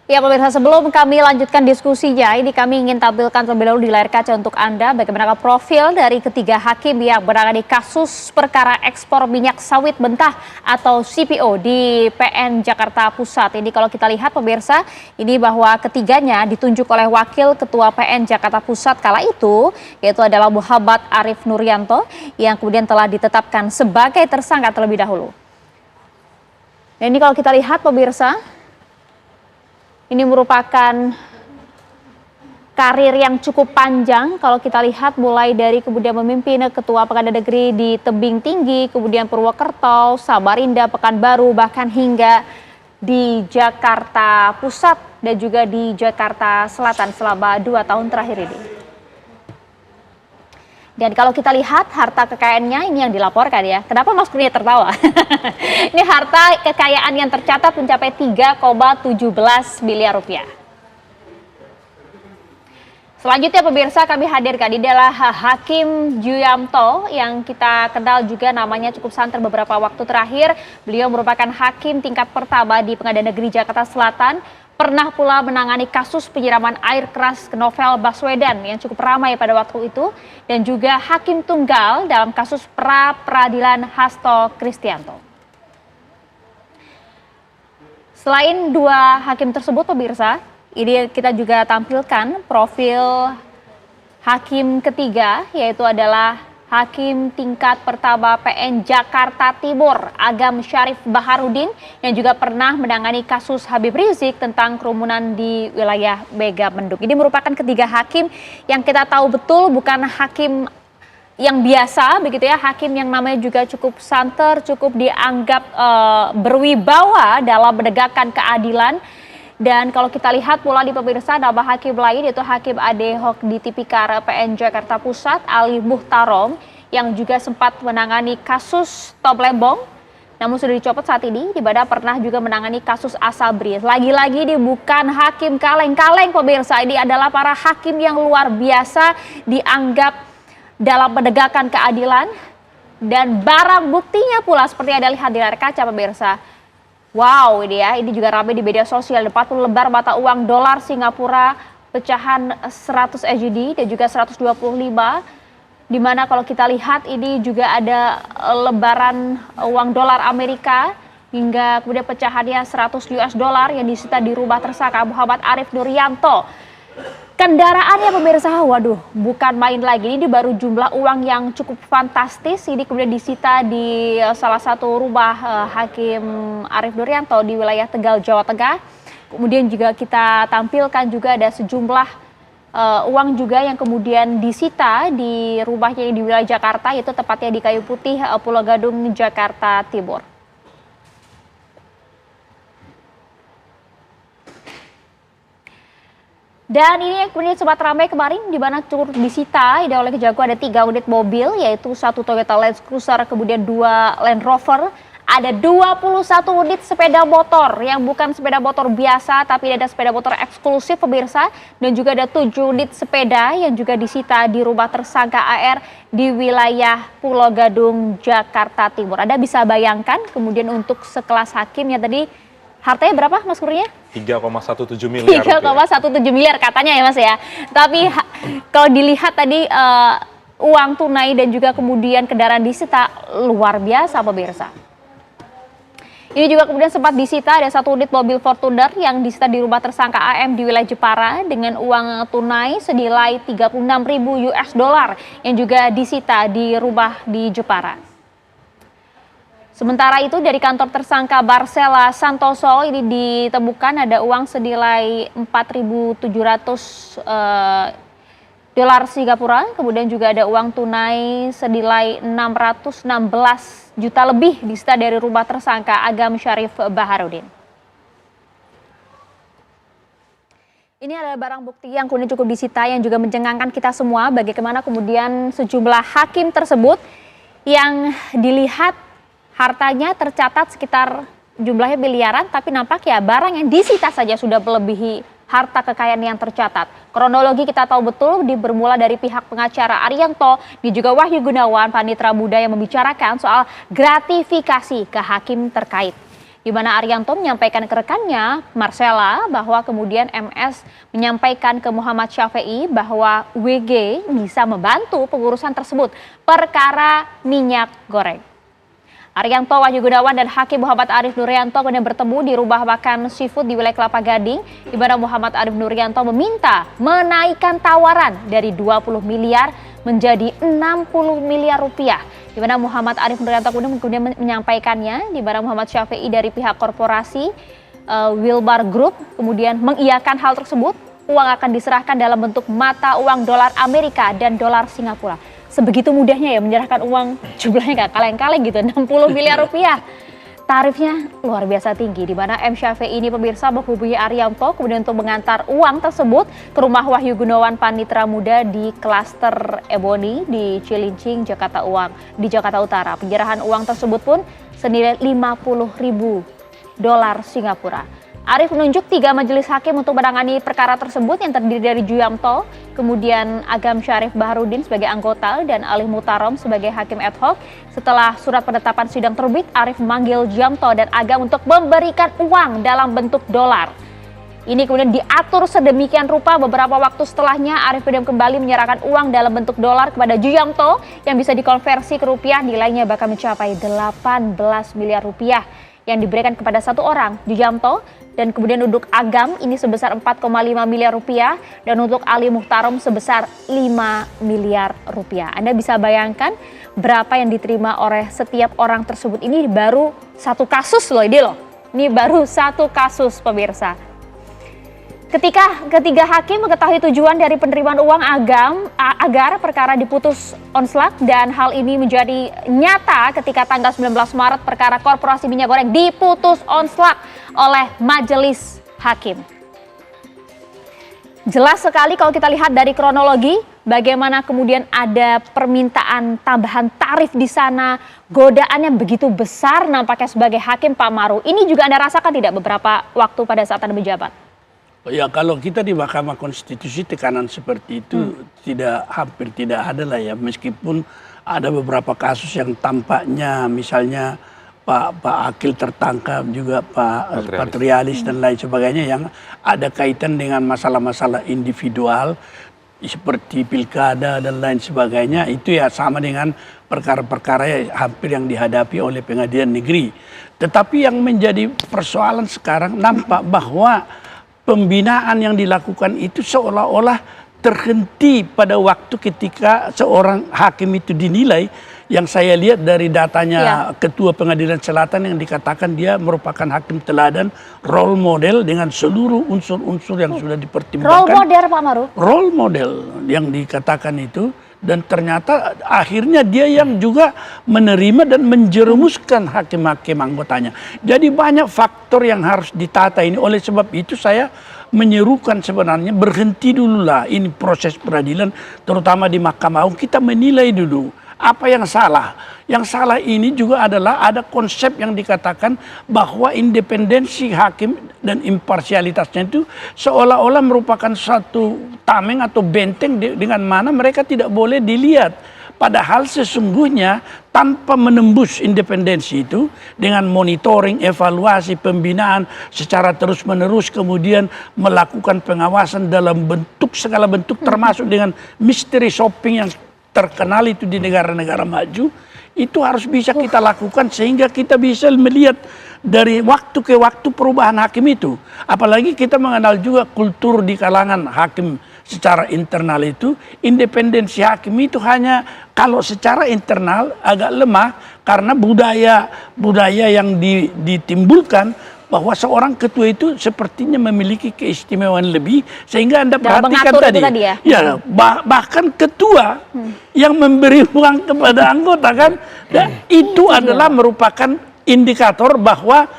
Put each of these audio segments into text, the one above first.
Ya pemirsa, sebelum kami lanjutkan diskusinya, ini kami ingin tampilkan terlebih dahulu di layar kaca untuk Anda bagaimana profil dari ketiga hakim yang menangani kasus perkara ekspor minyak sawit mentah atau CPO di PN Jakarta Pusat. Ini kalau kita lihat pemirsa, ini bahwa ketiganya ditunjuk oleh Wakil Ketua PN Jakarta Pusat kala itu, yaitu adalah Muhammad Arif Nuryanto yang kemudian telah ditetapkan sebagai tersangka terlebih dahulu. Dan ini kalau kita lihat pemirsa, ini merupakan karir yang cukup panjang kalau kita lihat mulai dari kemudian memimpin Ketua Pengadilan Negeri di Tebing Tinggi, kemudian Purwokerto, Samarinda, Pekanbaru, bahkan hingga di Jakarta Pusat dan juga di Jakarta Selatan selama 2 tahun terakhir ini. Dan kalau kita lihat harta kekayaannya ini yang dilaporkan ya. Kenapa Mas Kurnia tertawa? Ini harta kekayaan yang tercatat mencapai 3,17 miliar rupiah. Selanjutnya pemirsa kami hadirkan ini adalah Hakim Juyamto yang kita kenal juga namanya cukup santer beberapa waktu terakhir. Beliau merupakan hakim tingkat pertama di Pengadilan Negeri Jakarta Selatan. Pernah pula menangani kasus penyiraman air keras ke Novel Baswedan yang cukup ramai pada waktu itu. Dan juga hakim tunggal dalam kasus pra-peradilan Hasto Kristianto. Selain dua hakim tersebut pemirsa, ini kita juga tampilkan profil hakim ketiga yaitu adalah Hakim tingkat pertama PN Jakarta Timur, Agam Syarif Baharudin, yang juga pernah menangani kasus Habib Rizik tentang kerumunan di wilayah Megamendung. Ini merupakan ketiga hakim yang kita tahu betul bukan hakim yang biasa, begitu ya, hakim yang namanya juga cukup santer, cukup dianggap berwibawa dalam menegakkan keadilan. Dan kalau kita lihat pula di pemirsa nama hakim lain yaitu Hakim Adehok di Tipikor PN Jakarta Pusat Ali Muhtarom yang juga sempat menangani kasus Top Lembong namun sudah dicopot saat ini, di mana pernah juga menangani kasus Asabri. Lagi-lagi ini bukan hakim kaleng-kaleng pemirsa, ini adalah para hakim yang luar biasa dianggap dalam menegakkan keadilan dan barang buktinya pula seperti Anda lihat di layar kaca pemirsa. Wow, ini ya, ini juga ramai di media sosial. 40 lembar mata uang dolar Singapura pecahan 100 SGD dan juga 125. Di mana kalau kita lihat ini juga ada lembaran uang dolar Amerika hingga kemudian pecahannya 100 US dollar yang disita di rumah tersangka Muhammad Arif Nuryanto. Kendaraannya pemirsa, waduh, bukan main lagi. Ini baru jumlah uang yang cukup fantastis. Ini kemudian disita di salah satu rumah Hakim Arif Nuryanto di wilayah Tegal, Jawa Tengah. Kemudian juga kita tampilkan juga ada sejumlah uang juga yang kemudian disita di rumahnya di wilayah Jakarta, yaitu tepatnya di Kayu Putih, Pulau Gadung, Jakarta Timur. Dan ini yang kemudian sempat ramai kemarin di mana turut disita oleh Kejagung ada 3 unit mobil yaitu 1 Toyota Land Cruiser kemudian 2 Land Rover, ada 21 unit sepeda motor yang bukan sepeda motor biasa tapi ada sepeda motor eksklusif pemirsa dan juga ada 7 unit sepeda yang juga disita di rumah tersangka AR di wilayah Pulau Gadung, Jakarta Timur. Anda bisa bayangkan kemudian untuk sekelas hakim yang tadi hartanya berapa Mas Kurnia? 3,17 miliar. 3,17 miliar katanya ya Mas ya. Tapi kalau dilihat tadi uang tunai dan juga kemudian kendaraan disita luar biasa pemirsa. Ini juga kemudian sempat disita ada 1 unit mobil Fortuner yang disita di rumah tersangka AM di wilayah Jepara dengan uang tunai senilai 36.000 US dollar yang juga disita di rumah di Jepara. Sementara itu dari kantor tersangka Barcela Santoso ini ditemukan ada uang senilai 4.700 dolar Singapura, kemudian juga ada uang tunai senilai 616 juta lebih disita dari rumah tersangka Agam Syarif Baharudin. Ini adalah barang bukti yang kemudian cukup disita yang juga mencengangkan kita semua bagaimana kemudian sejumlah hakim tersebut yang dilihat hartanya tercatat sekitar jumlahnya miliaran, tapi nampak ya barang yang disita saja sudah melebihi harta kekayaan yang tercatat. Kronologi kita tahu betul bermula dari pihak pengacara Arianto, dan juga Wahyu Gunawan, panitera muda yang membicarakan soal gratifikasi ke hakim terkait. di mana Arianto menyampaikan ke rekannya, Marcella, bahwa kemudian MS menyampaikan ke Muhammad Syafei bahwa WG bisa membantu pengurusan tersebut, perkara minyak goreng. Arianto, Wahyu Gunawan, dan Hakim Muhammad Arif Nurianto kemudian bertemu di rumah makan seafood di wilayah Kelapa Gading, di mana Muhammad Arif Nurianto meminta menaikkan tawaran dari 20 miliar menjadi 60 miliar rupiah. Di mana Muhammad Arif Nurianto kemudian menyampaikannya, di mana Muhammad Syafei dari pihak korporasi Wilbar Group kemudian mengiyakan hal tersebut. Uang akan diserahkan dalam bentuk mata uang dolar Amerika dan dolar Singapura. Sebegitu mudahnya ya menyerahkan uang, jumlahnya gak kaleng-kaleng gitu, 60 miliar rupiah. Tarifnya luar biasa tinggi, di mana M. Syafei ini pemirsa menghubungi Arianto kemudian untuk mengantar uang tersebut ke rumah Wahyu Gunawan, panitera muda di klaster Ebony di Cilincing, Jakarta Utara. Penyerahan uang tersebut pun senilai 50.000 dolar Singapura. Arif menunjuk 3 majelis hakim untuk menangani perkara tersebut yang terdiri dari Juyamto, kemudian Agam Syarif Baharudin sebagai anggota dan Ali Mutarom sebagai hakim ad hoc. Setelah surat penetapan sidang terbit, Arif memanggil Juyamto dan Agam untuk memberikan uang dalam bentuk dolar. Ini kemudian diatur sedemikian rupa, beberapa waktu setelahnya Arif kemudian kembali menyerahkan uang dalam bentuk dolar kepada Juyamto yang bisa dikonversi ke rupiah, nilainya bahkan mencapai 18 miliar rupiah yang diberikan kepada satu orang, Juyamto, dan kemudian untuk Agam ini sebesar 4,5 miliar rupiah dan untuk Ali Muhtarom sebesar 5 miliar rupiah. Anda bisa bayangkan berapa yang diterima oleh setiap orang tersebut. Ini baru satu kasus loh ini loh. Ini baru satu kasus pemirsa. Ketika ketiga hakim mengetahui tujuan dari penerimaan uang Agam agar perkara diputus onslak, dan hal ini menjadi nyata ketika tanggal 19 Maret perkara korporasi minyak goreng diputus onslak oleh majelis hakim. Jelas sekali kalau kita lihat dari kronologi bagaimana kemudian ada permintaan tambahan tarif di sana, godaan yang begitu besar nampaknya sebagai hakim Pak Maru. Ini juga Anda rasakan tidak beberapa waktu pada saat Anda menjabat? Ya, kalau kita di Mahkamah Konstitusi tekanan seperti itu hampir tidak ada lah ya, meskipun ada beberapa kasus yang tampaknya misalnya Pak Akil tertangkap, juga Pak Patrialis dan lain sebagainya yang ada kaitan dengan masalah-masalah individual seperti pilkada dan lain sebagainya, itu ya sama dengan perkara-perkara ya hampir yang dihadapi oleh pengadilan negeri. Tetapi yang menjadi persoalan sekarang nampak bahwa pembinaan yang dilakukan itu seolah-olah terhenti pada waktu ketika seorang hakim itu dinilai, yang saya lihat dari datanya Ketua Pengadilan Selatan yang dikatakan dia merupakan hakim teladan, role model dengan seluruh unsur-unsur yang sudah dipertimbangkan. Role model Pak Maru? Role model yang dikatakan itu. Dan ternyata akhirnya dia yang juga menerima dan menjerumuskan hakim-hakim anggotanya. Jadi banyak faktor yang harus ditata ini. Oleh sebab itu saya menyerukan sebenarnya berhenti dululah ini proses peradilan, terutama di Mahkamah Agung. Kita menilai dulu apa yang salah. Yang salah ini juga adalah ada konsep yang dikatakan bahwa independensi hakim dan imparsialitasnya itu seolah-olah merupakan satu tameng atau benteng dengan mana mereka tidak boleh dilihat. Padahal sesungguhnya tanpa menembus independensi itu dengan monitoring, evaluasi, pembinaan secara terus-menerus, kemudian melakukan pengawasan dalam bentuk segala bentuk termasuk dengan mystery shopping yang terkenal itu di negara-negara maju, itu harus bisa kita lakukan sehingga kita bisa melihat dari waktu ke waktu perubahan hakim itu. Apalagi kita mengenal juga kultur di kalangan hakim secara internal itu, independensi hakim itu hanya kalau secara internal agak lemah karena budaya yang ditimbulkan bahwa seorang ketua itu sepertinya memiliki keistimewaan lebih, sehingga Anda perhatikan tadi ya bahkan ketua yang memberi uang kepada anggota kan, dan itu adalah merupakan indikator bahwa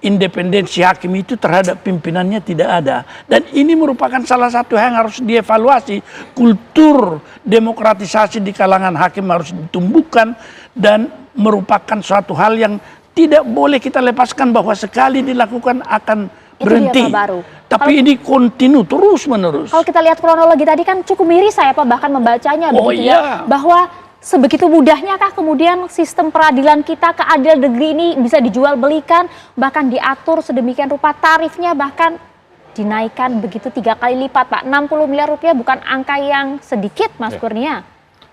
independensi hakim itu terhadap pimpinannya tidak ada. Dan ini merupakan salah satu yang harus dievaluasi. Kultur demokratisasi di kalangan hakim harus ditumbuhkan dan merupakan suatu hal yang tidak boleh kita lepaskan bahwa sekali dilakukan akan berhenti. Tapi ini kontinu terus menerus. Kalau kita lihat kronologi tadi kan cukup miris saya Pak bahkan membacanya begitu ya, bahwa sebegitu mudahnya kah kemudian sistem peradilan kita, keadilan negeri ini bisa dijual belikan, bahkan diatur sedemikian rupa tarifnya, bahkan dinaikkan begitu 3 kali lipat, Pak. 60 miliar rupiah bukan angka yang sedikit, Mas Kurnia.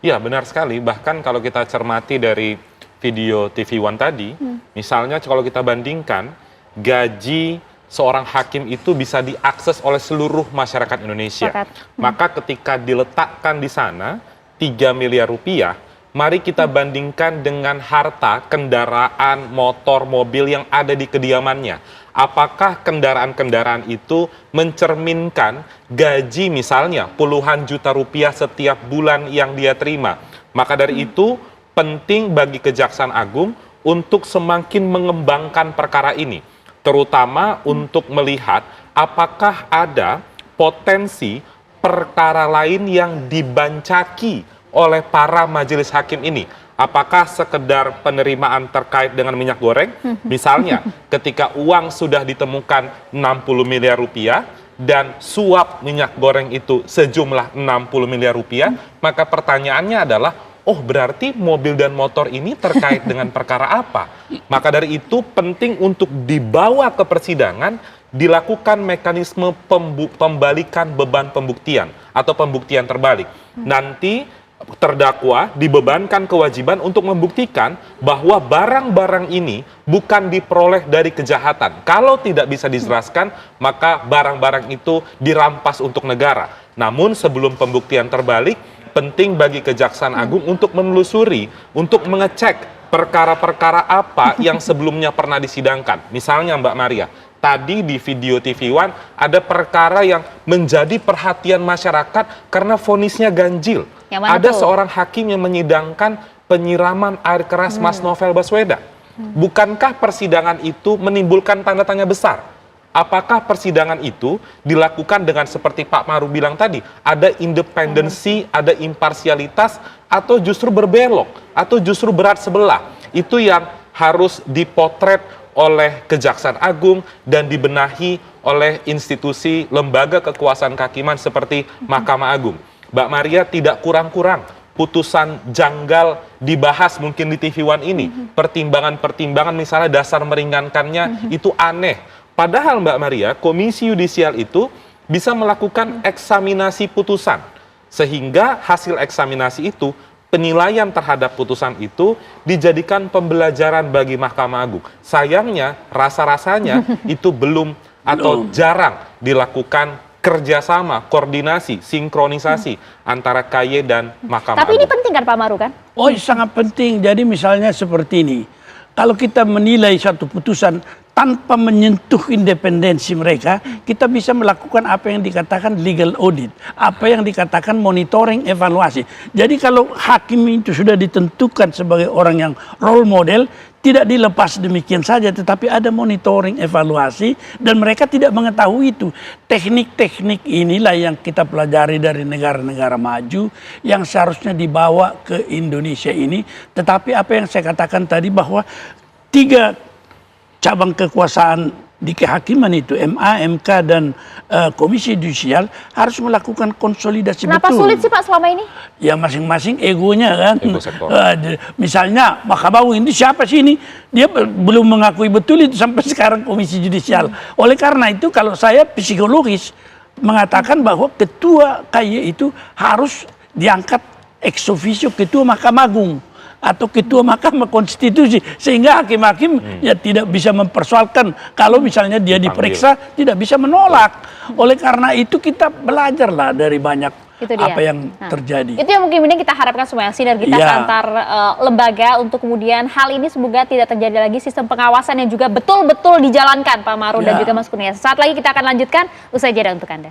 Ya, benar sekali. Bahkan kalau kita cermati dari video TV One tadi, misalnya kalau kita bandingkan, gaji seorang hakim itu bisa diakses oleh seluruh masyarakat Indonesia. Maka ketika diletakkan di sana 3 miliar rupiah, mari kita bandingkan dengan harta, kendaraan, motor, mobil yang ada di kediamannya. Apakah kendaraan-kendaraan itu mencerminkan gaji misalnya puluhan juta rupiah setiap bulan yang dia terima? Maka dari itu penting bagi Kejaksaan Agung untuk semakin mengembangkan perkara ini, terutama untuk melihat apakah ada potensi perkara lain yang dibancaki oleh para majelis hakim ini. Apakah sekedar penerimaan terkait dengan minyak goreng? Misalnya ketika uang sudah ditemukan 60 miliar rupiah dan suap minyak goreng itu sejumlah 60 miliar rupiah, maka pertanyaannya adalah, oh berarti mobil dan motor ini terkait dengan perkara apa? Maka dari itu penting untuk dibawa ke persidangan, dilakukan mekanisme pembalikan beban pembuktian atau pembuktian terbalik. Nanti terdakwa dibebankan kewajiban untuk membuktikan bahwa barang-barang ini bukan diperoleh dari kejahatan. Kalau tidak bisa dijelaskan, maka barang-barang itu dirampas untuk negara. Namun sebelum pembuktian terbalik, penting bagi Kejaksaan Agung untuk menelusuri, untuk mengecek perkara-perkara apa yang sebelumnya pernah disidangkan. Misalnya Mbak Maria, tadi di video TV One ada perkara yang menjadi perhatian masyarakat karena vonisnya ganjil. Ada seorang hakim yang menyidangkan penyiraman air keras Mas Novel Baswedan. Bukankah persidangan itu menimbulkan tanda tanya besar? Apakah persidangan itu dilakukan dengan seperti Pak Maru bilang tadi, ada independensi, ada imparsialitas, atau justru berbelok, atau justru berat sebelah? Itu yang harus dipotret oleh Kejaksaan Agung dan dibenahi oleh institusi lembaga kekuasaan kehakiman seperti Mahkamah Agung. Mbak Maria, tidak kurang-kurang putusan janggal dibahas mungkin di TV One ini. Pertimbangan-pertimbangan misalnya dasar meringankannya itu aneh. Padahal Mbak Maria, Komisi Yudisial itu bisa melakukan eksaminasi putusan. Sehingga hasil eksaminasi itu, penilaian terhadap putusan itu dijadikan pembelajaran bagi Mahkamah Agung. Sayangnya, rasa-rasanya itu belum atau jarang dilakukan kerjasama, koordinasi, sinkronisasi antara KY dan Mahkamah Tapi Agung. ini penting kan Pak Maru kan? Oh, sangat penting. Jadi misalnya seperti ini, kalau kita menilai satu putusan tanpa menyentuh independensi mereka, kita bisa melakukan apa yang dikatakan legal audit, apa yang dikatakan monitoring evaluasi. Jadi kalau hakim itu sudah ditentukan sebagai orang yang role model, tidak dilepas demikian saja, tetapi ada monitoring evaluasi dan mereka tidak mengetahui itu. Teknik-teknik inilah yang kita pelajari dari negara-negara maju yang seharusnya dibawa ke Indonesia ini. Tetapi apa yang saya katakan tadi bahwa 3 cabang kekuasaan di kehakiman itu, MA, MK, dan Komisi Yudisial harus melakukan konsolidasi Kenapa betul. sulit sih Pak selama ini? Ya masing-masing egonya kan. Ego sektor. Misalnya Mahkamah Agung ini siapa sih ini? Dia belum mengakui betul itu sampai sekarang Komisi Yudisial. Oleh karena itu kalau saya psikologis mengatakan bahwa ketua KY itu harus diangkat ex officio ketua Mahkamah Agung atau ketua Mahkamah Konstitusi, sehingga hakim-hakim ya tidak bisa mempersoalkan kalau misalnya dia diperiksa tidak bisa menolak. Oleh karena itu kita belajarlah dari banyak apa yang terjadi. Itu yang mungkin kita harapkan semua, sinergitas antar lembaga untuk kemudian hal ini semoga tidak terjadi lagi, sistem pengawasan yang juga betul-betul dijalankan Pak Maru dan juga Mas Kurnia. Saat lagi kita akan lanjutkan usai jeda untuk Anda.